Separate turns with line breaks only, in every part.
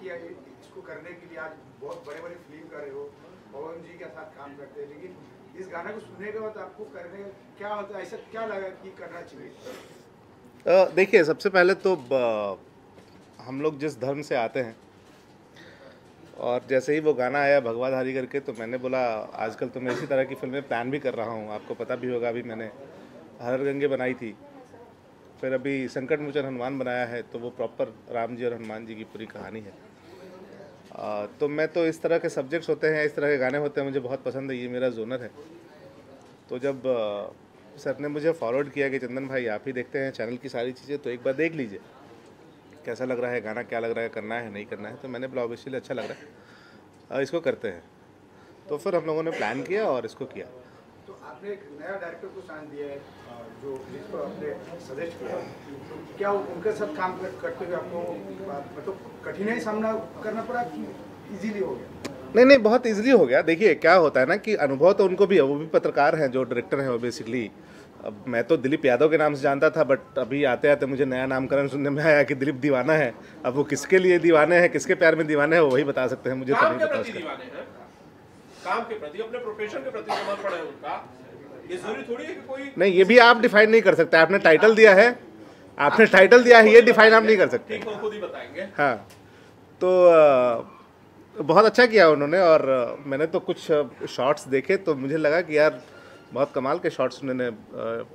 किया इसको करने के लिए, आज बहुत बड़े बड़े फिल्म कर रहे हो, पवन जी के साथ काम करते हैं, लेकिन इस गाना को सुनने के बाद आपको करने क्या होता है, ऐसा क्या लगा कि करना चाहिए?
देखिए, सबसे पहले तो हम लोग जिस धर्म से आते हैं, और जैसे ही वो गाना आया भगवाधारी करके, तो मैंने बोला आजकल तो मैं इसी तरह की फिल्में प्लान भी कर रहा हूँ। आपको पता भी होगा, अभी मैंने हर गंगे बनाई थी, फिर अभी संकट मोचन हनुमान बनाया है, तो वो प्रॉपर राम जी और हनुमान जी की पूरी कहानी है। तो मैं तो इस तरह के सब्जेक्ट्स होते हैं, इस तरह के गाने होते हैं, मुझे बहुत पसंद है, ये मेरा जोनर है। तो जब सर ने मुझे फॉरवर्ड किया कि चंदन भाई आप ही देखते हैं चैनल की सारी चीज़ें, तो एक बार देख लीजिए कैसा लग रहा है गाना, क्या लग रहा है, करना है नहीं करना है। तो मैंने बोला ऑब्वियसली अच्छा लग रहा है, इसको करते हैं। तो फिर हम लोगों ने प्लान किया और इसको किया।
तो आपने एक नया डायरेक्टर को साइन दिया है, जो जिसको आपने सजेस्ट किया, तो क्या उनके साथ काम करते हुए आपको मतलब कठिनाई सामना करना पड़ा कि इजीली हो गया?
नहीं, बहुत इजीली हो गया। देखिए क्या होता है ना कि अनुभव तो उनको भी है, वो भी पत्रकार हैं, जो डायरेक्टर हैं वो बेसिकली। अब मैं तो दिलीप यादव के नाम से जानता था, बट अभी आते आते मुझे नया नामकरण सुनने में आया कि दिलीप दीवाना है। अब वो किसके लिए दीवाने हैं, किसके प्यार में दीवाने हैं, वो वही बता सकते हैं, मुझे तो नहीं पता उसका।
काम के प्रति, अपने प्रोफेशन के प्रति समर्पण है उनका। ये जरूरी थोड़ी है कि कोई
नहीं, ये भी आप डिफाइन नहीं कर सकते। आपने टाइटल दिया है, ये डिफाइन आप नहीं कर सकते।
ठीक, वो खुद ही बताएंगे।
हाँ, तो बहुत अच्छा किया उन्होंने। और मैंने तो कुछ शॉट्स देखे तो मुझे लगा कि यार बहुत कमाल के शॉट्स उन्होंने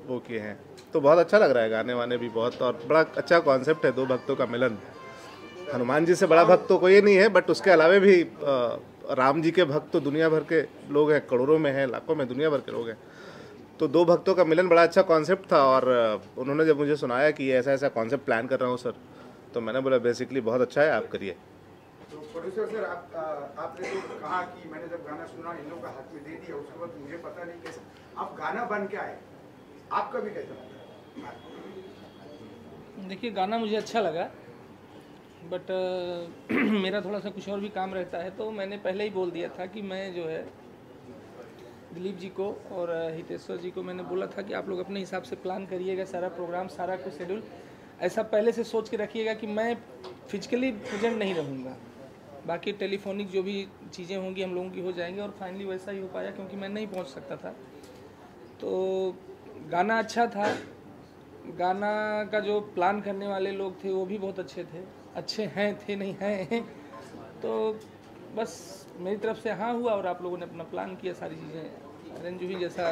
वो किए हैं। तो बहुत अच्छा लग रहा है, गाने वाने भी बहुत, और बड़ा अच्छा कॉन्सेप्ट है, दो भक्तों का मिलन। हनुमान जी से बड़ा भक्त तो कोई नहीं है, बट उसके अलावा भी राम जी के भक्त तो दुनिया भर के लोग हैं, करोड़ों में हैं, लाखों में, दुनिया भर के लोग हैं। तो दो भक्तों का मिलन बड़ा अच्छा कॉन्सेप्ट था। और उन्होंने जब मुझे सुनाया कि ऐसा ऐसा कॉन्सेप्ट प्लान कर रहा हूँ सर, तो मैंने बोला बेसिकली बहुत अच्छा है, आप करिए।
तो प्रोड्यूसर सर, आपने तो कहा कि मैंने जब गाना सुना इन लोगों का हाथ में दे दिया, उसके बाद मुझे पता नहीं कैसे आप गाना बन के आए, आपका भी कैसा लगा?
देखिए, गाना मुझे अच्छा लगा, बट मेरा थोड़ा सा कुछ और भी काम रहता है। तो मैंने पहले ही बोल दिया था कि मैं जो है दिलीप जी को और हितेश्वर जी को मैंने बोला था कि आप लोग अपने हिसाब से प्लान करिएगा, सारा प्रोग्राम, सारा कुछ शेड्यूल ऐसा पहले से सोच के रखिएगा कि मैं फिजिकली प्रेजेंट नहीं रहूँगा। बाकी टेलीफोनिक जो भी चीज़ें होंगी हम लोगों की हो जाएंगी, और फाइनली वैसा ही हो पाया क्योंकि मैं नहीं पहुँच सकता था। तो गाना अच्छा था, गाना का जो प्लान करने वाले लोग थे वो भी बहुत अच्छे थे नहीं हैं। तो बस मेरी तरफ से हाँ हुआ, और आप लोगों ने अपना प्लान किया, सारी चीज़ें अरेंज हुई। जैसा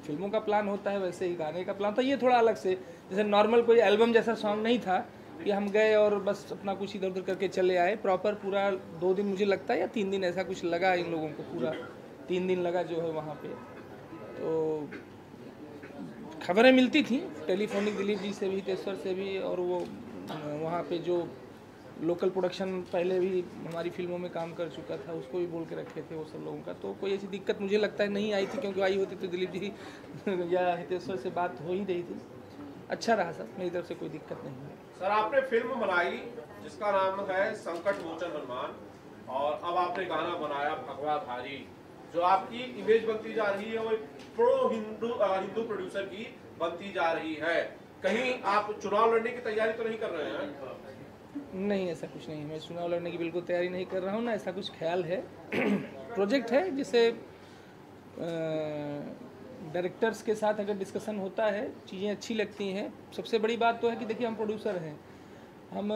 फिल्मों का प्लान होता है वैसे ही गाने का प्लान था। ये थोड़ा अलग से, जैसे नॉर्मल कोई एल्बम जैसा सॉन्ग नहीं था कि हम गए और बस अपना कुछ इधर उधर करके चले आए। प्रॉपर पूरा 2 दिन मुझे लगता है या 3 दिन ऐसा कुछ लगा इन लोगों को, पूरा 3 दिन लगा जो है वहाँ पे। तो खबरें मिलती थी टेलीफोनिक दिलीप जी से भी, हितेश्वर से भी, और वो वहाँ पे जो लोकल प्रोडक्शन पहले भी हमारी फिल्मों में काम कर चुका था उसको भी बोल के रखे थे वो सब लोगों का। तो कोई ऐसी दिक्कत मुझे लगता है नहीं आई थी, क्योंकि आई होती तो दिलीप जी या हितेश्वर से बात हो ही रही थी। अच्छा रहा सर, मेरी तरफ से कोई दिक्कत नहीं है।
सर, आपने फिल्म बनाई जिसका नाम है संकट मोचन हनुमान, और अब आपने गाना बनाया भगवाधारी, जो आपकी इमेज बनती जा रही है वो प्रो हिंदू प्रोड्यूसर की बनती जा रही है। कहीं आप चुनाव लड़ने की तैयारी तो नहीं कर रहे हैं?
नहीं, ऐसा कुछ नहीं है। मैं चुनाव लड़ने की बिल्कुल तैयारी नहीं कर रहा हूँ, ना ऐसा कुछ ख्याल है। प्रोजेक्ट है जिसे डायरेक्टर्स के साथ अगर डिस्कशन होता है, चीज़ें अच्छी लगती हैं। सबसे बड़ी बात तो है कि देखिए हम प्रोड्यूसर हैं, हम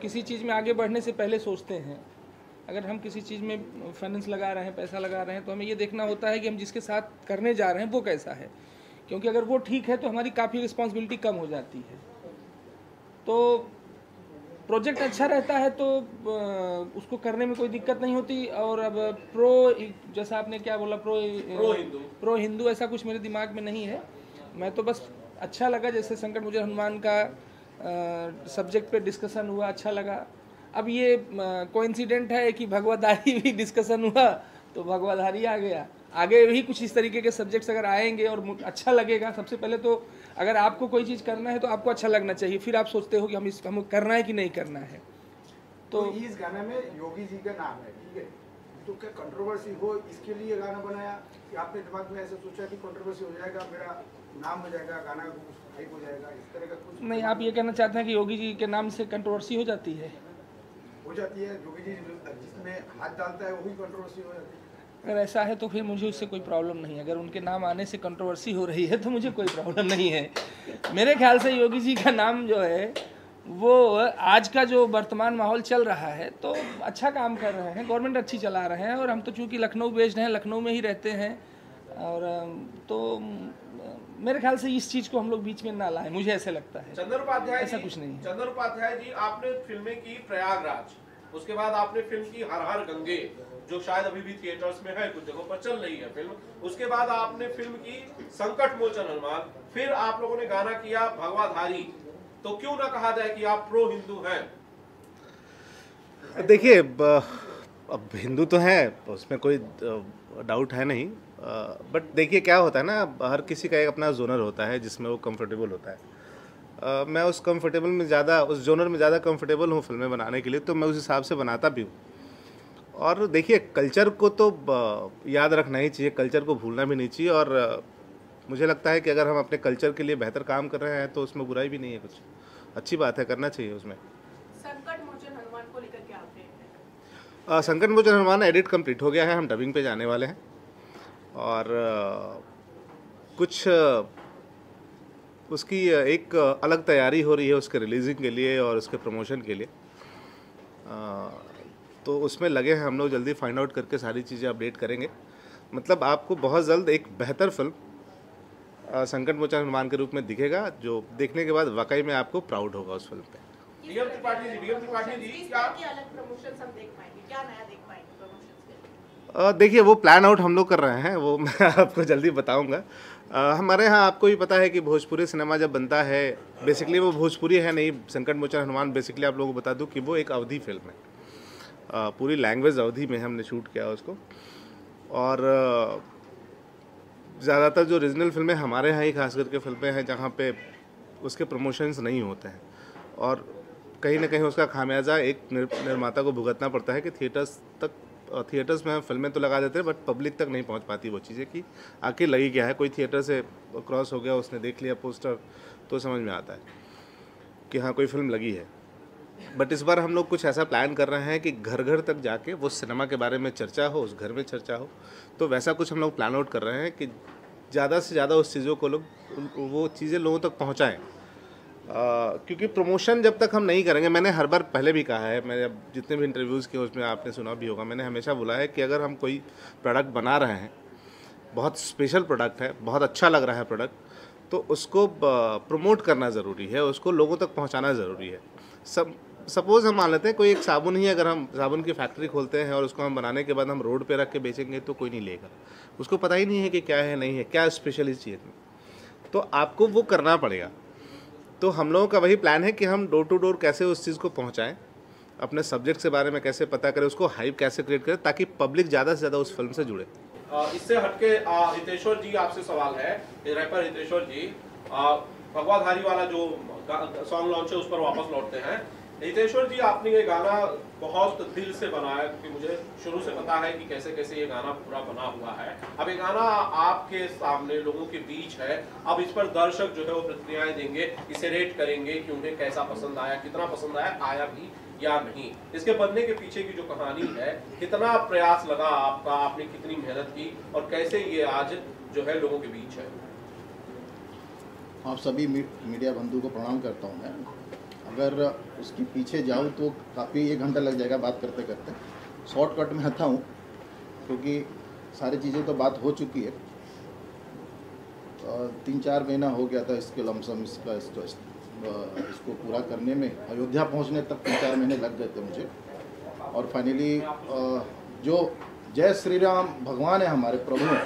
किसी चीज़ में आगे बढ़ने से पहले सोचते हैं। अगर हम किसी चीज़ में फाइनेंस लगा रहे हैं, पैसा लगा रहे हैं, तो हमें ये देखना होता है कि हम जिसके साथ करने जा रहे हैं वो कैसा है, क्योंकि अगर वो ठीक है तो हमारी काफ़ी रिस्पॉन्सिबिलिटी कम हो जाती है। तो प्रोजेक्ट अच्छा रहता है तो उसको करने में कोई दिक्कत नहीं होती। और अब जैसा आपने क्या बोला, प्रो हिंदू ऐसा कुछ मेरे दिमाग में नहीं है। मैं तो बस अच्छा लगा, जैसे संकट मुझे हनुमान का सब्जेक्ट पे डिस्कशन हुआ, अच्छा लगा। अब ये कोइंसिडेंट है कि भगवाधारी भी डिस्कशन हुआ तो भगवाधारी आ गया। आगे भी कुछ इस तरीके के सब्जेक्ट्स अगर आएंगे और अच्छा लगेगा, सबसे पहले तो अगर आपको कोई चीज़ करना है तो आपको अच्छा लगना चाहिए, फिर आप सोचते हो कि हम करना है कि नहीं करना है।
तो इस गाने में योगी जी का नाम है, ठीक है, तो क्या कंट्रोवर्सी हो इसके लिए गाना बनाया, कि आपने दिमाग में ऐसा सोचा कि कंट्रोवर्सी हो जाएगा, मेरा नाम हो जाएगा, गाना हाइप हो जाएगा, इस तरह का कुछ?
नहीं, आप ये कहना चाहते हैं कि योगी जी के नाम से कंट्रोवर्सी हो जाती है?
हो जाती है, योगी जी जिसमें हाथ डालता है वही कंट्रोवर्सी हो जाती है?
अगर ऐसा है तो फिर मुझे उससे कोई प्रॉब्लम नहीं है। अगर उनके नाम आने से कंट्रोवर्सी हो रही है तो मुझे कोई प्रॉब्लम नहीं है। मेरे ख्याल से योगी जी का नाम जो है वो आज का जो वर्तमान माहौल चल रहा है तो अच्छा काम कर रहे हैं, गवर्नमेंट अच्छी चला रहे हैं, और हम तो चूँकि लखनऊ बेस्ड हैं, लखनऊ में ही रहते हैं, और तो मेरे ख्याल से इस चीज़ को हम लोग बीच में ना लाएं, मुझे ऐसे लगता है।
चंदन उपाध्याय
ऐसा कुछ नहीं है।
चंदन उपाध्याय जी, आपने फिल्में की प्रयागराज, उसके बाद आपने फिल्म की हर हर गंगे, जो शायद अभी भी थिएटर्स में है, कुछ जगहों पर चल रही है फिल्म। उसके बाद आपने फिल्म की संकट मोचन हनुमान, फिर आप लोगों ने गाना किया भगवाधारी। तो क्यों ना कहा जाए कि आप प्रो हिंदू हैं?
देखिए, अब हिंदू तो हैं, उसमें कोई डाउट है नहीं, बट देखिए क्या होता है ना, हर किसी का एक अपना जोनर होता है जिसमें वो कंफर्टेबल होता है। मैं उस कंफर्टेबल में ज़्यादा, उस जोनर में ज़्यादा कंफर्टेबल हूँ फिल्में बनाने के लिए, तो मैं उस हिसाब से बनाता भी हूँ। और देखिए, कल्चर को तो याद रखना ही चाहिए, कल्चर को भूलना भी नहीं चाहिए, और मुझे लगता है कि अगर हम अपने कल्चर के लिए बेहतर काम कर रहे हैं तो उसमें बुराई भी नहीं है, कुछ अच्छी बात है, करना चाहिए उसमें।
संकट मोचन हनुमान को लेकर क्या अपडेट है?
संकट मोचन हनुमान एडिट कंप्लीट हो गया है, हम डबिंग पे जाने वाले हैं, और कुछ उसकी एक अलग तैयारी हो रही है उसके रिलीजिंग के लिए और उसके प्रमोशन के लिए, तो उसमें लगे हैं हम लोग। जल्दी फाइंड आउट करके सारी चीज़ें अपडेट करेंगे। मतलब आपको बहुत जल्द एक बेहतर फिल्म संकट मोचन हनुमान के रूप में दिखेगा, जो देखने के बाद वाकई में आपको प्राउड होगा उस फिल्म पे।
डीएम त्रिपाठी जी,
किस
क्या
तरह की अलग प्रमोशंस हम देख पाएंगे, क्या नया देख पाएंगे प्रमोशंस के लिए?
देखिए, वो प्लान आउट हम लोग कर रहे हैं, वो मैं आपको जल्दी बताऊंगा। हमारे यहाँ आपको भी पता है कि भोजपुरी सिनेमा जब बनता है, बेसिकली वो भोजपुरी है नहीं, संकट मोचन हनुमान बेसिकली आप लोगों को बता दूं कि वो एक अवधी फिल्म है, पूरी लैंग्वेज अवधी में हमने शूट किया उसको, और ज़्यादातर जो रीजनल फिल्में हमारे यहाँ ही खास करके फिल्में हैं जहाँ पे उसके प्रमोशंस नहीं होते हैं, और कहीं ना कहीं उसका खामियाजा एक निर्माता को भुगतना पड़ता है कि थिएटर्स में हम फिल्में तो लगा देते हैं बट पब्लिक तक नहीं पहुंच पाती वो चीज़ें कि आखिर लगी क्या है। कोई थिएटर से क्रॉस हो गया, उसने देख लिया पोस्टर तो समझ में आता है कि हाँ कोई फिल्म लगी है। बट इस बार हम लोग कुछ ऐसा प्लान कर रहे हैं कि घर घर तक जाके वो सिनेमा के बारे में चर्चा हो, उस घर में चर्चा हो, तो वैसा कुछ हम लोग प्लान आउट कर रहे हैं कि ज़्यादा से ज़्यादा उस चीज़ों को वो चीज़ें लोगों तक पहुँचाएँ। क्योंकि प्रमोशन जब तक हम नहीं करेंगे, मैंने हर बार पहले भी कहा है, मैं जितने भी इंटरव्यूज़ किए उसमें आपने सुना भी होगा, मैंने हमेशा बोला है कि अगर हम कोई प्रोडक्ट बना रहे हैं, बहुत स्पेशल प्रोडक्ट है, बहुत अच्छा लग रहा है प्रोडक्ट, तो उसको प्रमोट करना ज़रूरी है, उसको लोगों तक पहुंचाना ज़रूरी है। सपोज़ हम मान लेते हैं कोई एक साबुन ही, अगर हम साबुन की फैक्ट्री खोलते हैं और उसको हम बनाने के बाद हम रोड पे रख के बेचेंगे तो कोई नहीं लेगा, उसको पता ही नहीं है कि क्या है नहीं है, क्या स्पेशल इस चीज़ में, तो आपको वो करना पड़ेगा। तो हम लोगों का वही प्लान है कि हम डोर टू डोर कैसे उस चीज़ को पहुंचाएं, अपने सब्जेक्ट के बारे में कैसे पता करें, उसको हाइप कैसे क्रिएट करें ताकि पब्लिक ज़्यादा से ज़्यादा उस फिल्म से जुड़े।
इससे हटके हितेश्वर जी, आपसे सवाल है, रैपर हितेश्वर जी, भगवाधारी वाला जो सॉन्ग लॉन्च है उस पर वापस लौटते हैं। हितेश्वर जी, आपने ये गाना बहुत दिल से बनाया, क्योंकि मुझे शुरू से पता है कि कैसे कैसे ये गाना पूरा बना हुआ है। अब ये गाना आपके सामने लोगों के बीच है, अब इस पर दर्शक जो है वो प्रतिक्रियाएं देंगे, इसे रेट करेंगे कि उन्हें कैसा पसंद आया, कितना पसंद आया, आया भी या नहीं। इसके बनने के पीछे की जो कहानी है, कितना प्रयास लगा आपका, आपने कितनी मेहनत की, और कैसे ये आज जो है लोगों के बीच है?
आप सभी मीडिया बंधु को प्रणाम करता हूँ मैं। अगर उसके पीछे जाऊँ तो काफ़ी 1 घंटा लग जाएगा बात करते करते। शॉर्टकट में आता हूँ क्योंकि सारी चीज़ें तो बात हो चुकी है। 3-4 महीना हो गया था इसके लमसम, इसको पूरा करने में, अयोध्या पहुँचने तक 3-4 महीने लग गए थे मुझे। और फाइनली जो जय श्री राम भगवान है हमारे प्रभु,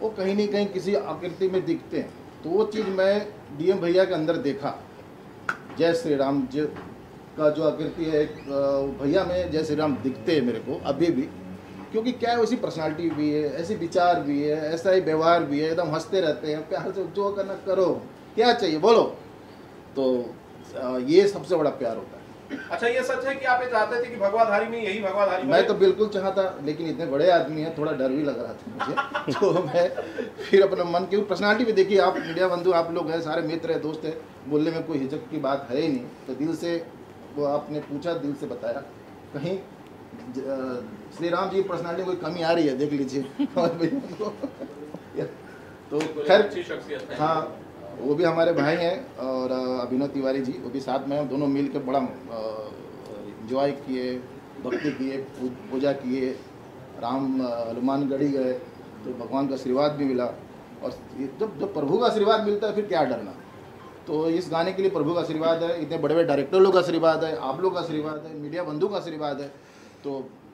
वो कहीं न कहीं किसी आकृति में दिखते हैं, तो वो चीज़ मैं डीएम भैया के अंदर देखा। जय श्री राम जी का जो आकृति है, भैया में जय श्री राम दिखते हैं मेरे को अभी भी, क्योंकि क्या है, वैसी पर्सनालिटी भी है, ऐसे विचार भी है, ऐसा ही व्यवहार भी है, एकदम हंसते रहते हैं, प्यार से जो करना करो, क्या चाहिए बोलो, तो ये सबसे बड़ा प्यार होता है।
अच्छा, ये सच है कि आप ये चाहते थे कि भगवाधारी में यही भगवाधारी?
मैं तो बिल्कुल चाहता, लेकिन इतने बड़े आदमी हैं, थोड़ा डर भी लग रहा था मुझे। तो मैं फिर अपना मन की पर्सनालिटी भी देखिए, आप मीडिया बंधु आप लोग हैं, सारे मित्र हैं, दोस्त हैं, बोलने में कोई हिचक की बात है ही नहीं, तो दिल से वो आपने पूछा दिल से बताया, कहीं श्री राम जी पर्सनालिटी कोई कमी आ रही है देख लीजिए। तो खैर
अच्छी शख्सियत है।
हाँ, वो भी हमारे भाई हैं और अभिनव तिवारी जी वो भी साथ में हैं, दोनों मिल के बड़ा इंजॉय किए, भक्ति किए, पूजा किए, राम हनुमानगढ़ी गए तो भगवान का आशीर्वाद भी मिला। और जब प्रभु का आशीर्वाद मिलता है फिर क्या डरना। तो इस गाने के लिए प्रभु का आशीर्वाद है, इतने बड़े बड़े डायरेक्टर लोग का आशीर्वाद है, आप लोग का आशीर्वाद है, मीडिया बंधु का आशीर्वाद है। तो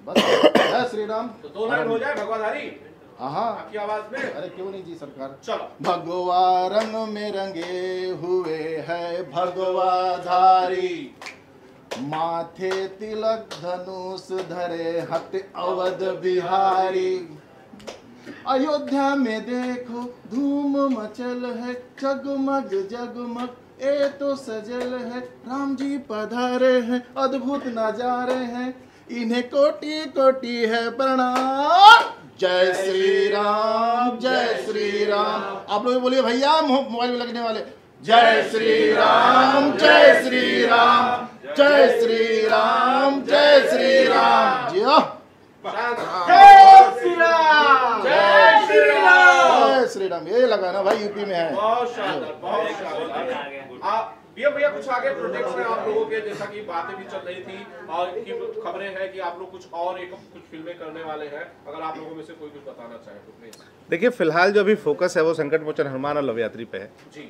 बस जय श्री राम।
तो 2 लाइन हो जाए भगवाधारी
हाँ
आपकी आवाज में।
अरे क्यों नहीं जी सरकार।
चलो।
भगवा रंग में रंगे हुए है भगवाधारी, माथे तिलक धनुष धरे हत अवध बिहारी। अयोध्या में देखो धूम मचल है, जगमग जगमग ए तो सजल है। राम जी पधारे हैं, अद्भुत नजारे हैं, इन्हें कोटि कोटि है प्रणाम। जय श्री राम, जय श्री राम। आप लोग बोलिए भैया मोबाइल में लगने वाले। जय श्री राम, जय श्री राम, जय श्री राम, जय श्री राम। जी
जय श्री राम, जय श्री राम,
जय श्री राम। ये लगा ना भाई, यूपी में है।
बहुत शानदार, बहुत शानदार। आप भैया कुछ आगे प्रोजेक्ट्स हैं आप लोगों के, जैसा कि बातें भी चल रही थी और की खबरें हैं कि आप लोग कुछ फिल्में करने वाले हैं। अगर आप लोगों में से कोई कुछ बताना चाहे तो प्लीज।
देखिए फिलहाल जो अभी फोकस है वो संकट मोचन हनुमान और लव यात्री पे है
जी।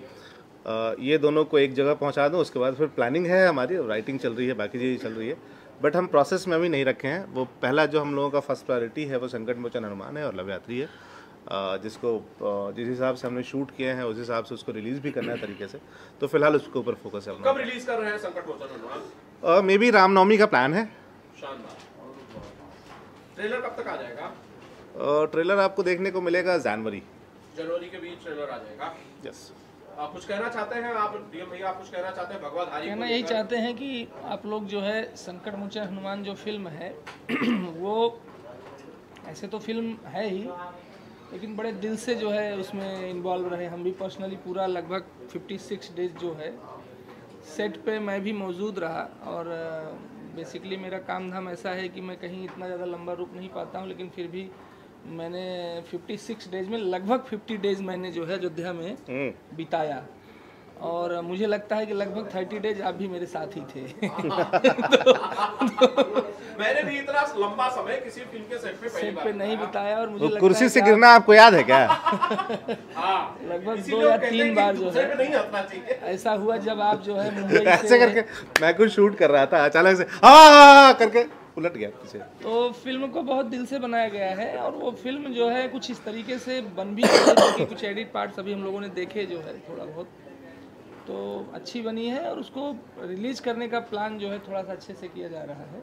ये दोनों को एक जगह पहुंचा दूं, उसके बाद फिर प्लानिंग है हमारी, राइटिंग चल रही है, बाकी चीज़ें चल रही है, बट हम प्रोसेस में अभी नहीं रखे हैं। वो पहला जो हम लोगों का फर्स्ट प्रायोरिटी है वो संकट मोचन हनुमान है और लव यात्री है, जिसको जिस हिसाब से हमने शूट किए हैं उस हिसाब से उसको रिलीज़ भी करना है तरीके से। तो फिलहाल उसके ऊपर फोकस है।
कब रिलीज कर रहे हैं संकट मोचन हनुमान?
मे बी रामनवमी का प्लान है।
शानदार। ट्रेलर कब तक आ जाएगा?
ट्रेलर आपको देखने को मिलेगा जनवरी
के बीच ट्रेलर आ जाएगा।
यस।
आप कुछ कहना चाहते हैं? आप डीएम भैया आप कुछ कहना चाहते हैं भगवाधारी?
कहना यही चाहते हैं कि आप लोग जो है संकट मोचन हनुमान जो फिल्म है वो ऐसे तो फिल्म है ही, लेकिन बड़े दिल से जो है उसमें इन्वॉल्व रहे। हम भी पर्सनली पूरा लगभग 56 डेज जो है सेट पे मैं भी मौजूद रहा। और बेसिकली मेरा काम धाम ऐसा है कि मैं कहीं इतना ज़्यादा लंबा रुक नहीं पाता हूँ, लेकिन फिर भी मैंने 56 डेज में लगभग 50 डेज मैंने जो है अयोध्या में बिताया। और मुझे लगता है कि लगभग 30 डेज आप भी मेरे साथ ही थे।
मैंने भी इतना लंबा समय किसी फिल्म के सेट पे
नहीं बिताया। और मुझे
कुर्सी से गिरना आपको याद है क्या?
लगभग 2 या 3 बार जो है
नहीं हटना चाहिए।
ऐसा हुआ जब आप जो है मुंबई
ऐसे करके मैं कुछ शूट कर रहा था, अचानक से हाँ करके उलट गया पीछे।
तो फिल्म को बहुत दिल से बनाया गया है और वो फिल्म जो है कुछ इस तरीके से बन भी गई है कि कुछ एडिट पार्ट्स अभी हम लोगों ने देखे जो है थोड़ा बहुत, तो अच्छी बनी है। और उसको रिलीज करने का प्लान जो है थोड़ा सा अच्छे से किया जा रहा है।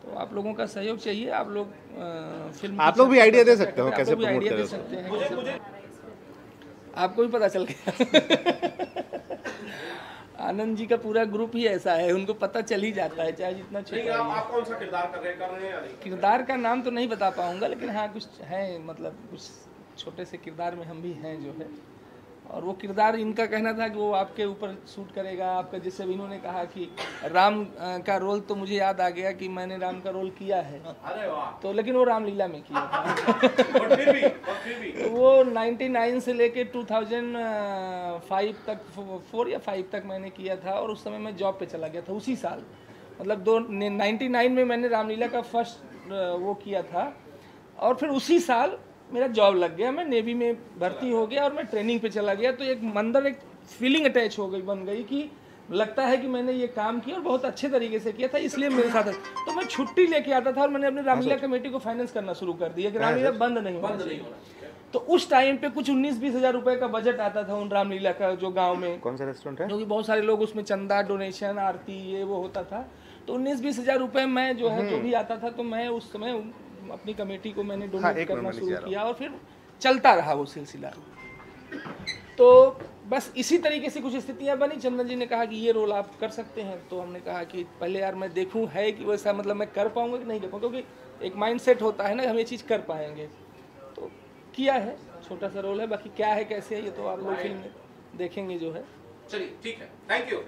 तो आप लोगों का सहयोग चाहिए। आप लोग फिल्म
आप लोग भी आइडिया दे सकते हो कैसे प्रमोट
दे सकते हैं। आपको भी पता चल गया। आनंद जी का पूरा ग्रुप ही ऐसा है, उनको पता चल ही जाता है चाहे जितना छोटा।
आप कौन सा किरदार कर रहे हैं या नहीं?
किरदार का नाम तो नहीं बता पाऊंगा, लेकिन हाँ कुछ है, मतलब कुछ छोटे से किरदार में हम भी हैं जो है। और वो किरदार इनका कहना था कि वो आपके ऊपर शूट करेगा आपका, जैसे इन्होंने कहा कि राम का रोल, तो मुझे याद आ गया कि मैंने राम का रोल किया है।
अरे वाह।
तो लेकिन वो रामलीला में किया था।
फिर भी
तो वो 99 से लेके 2005 तक 4 या 5 तक मैंने किया था। और उस समय मैं जॉब पे चला गया था उसी साल, मतलब 99 में मैंने रामलीला का फर्स्ट वो किया था। और फिर उसी साल मेरा जॉब लग गया, मैं नेवी में भर्ती हो गया और मैं ट्रेनिंग पे चला गया। तो एक अंदर एक फीलिंग अटैच हो गई, बन गई कि लगता है कि मैंने ये काम किया और बहुत अच्छे तरीके से किया था, इसलिए मेरे साथ है। तो मैं छुट्टी लेके आता था और मैंने अपनी रामलीला कमेटी को फाइनेंस करना शुरू कर दिया कि रामलीला बंद नहीं होना। तो उस टाइम पे कुछ 19-20 हज़ार रुपए का बजट आता था उन रामलीला का, जो गाँव में
कौन सा रेस्टोरेंट है,
क्योंकि बहुत सारे लोग उसमें चंदा डोनेशन आरती ये वो होता था। तो 19-20 हज़ार रुपये मैं जो है जो भी आता था, तो मैं उस समय अपनी कमेटी को मैंने डोनेट करना शुरू किया और फिर चलता रहा वो सिलसिला। तो बस इसी तरीके से कुछ स्थितियां बनी। चंदन जी ने कहा कि ये रोल आप कर सकते हैं, तो हमने कहा कि पहले यार मैं देखूं है कि वैसा मतलब मैं कर पाऊंगा कि नहीं कर पाऊंगा, क्योंकि एक माइंड सेट होता है ना हम ये चीज़ कर पाएंगे। तो किया है, छोटा सा रोल है, बाकी क्या है कैसे है ये तो आप लोग फिल्म में देखेंगे जो है।
चलिए ठीक है, थैंक यू।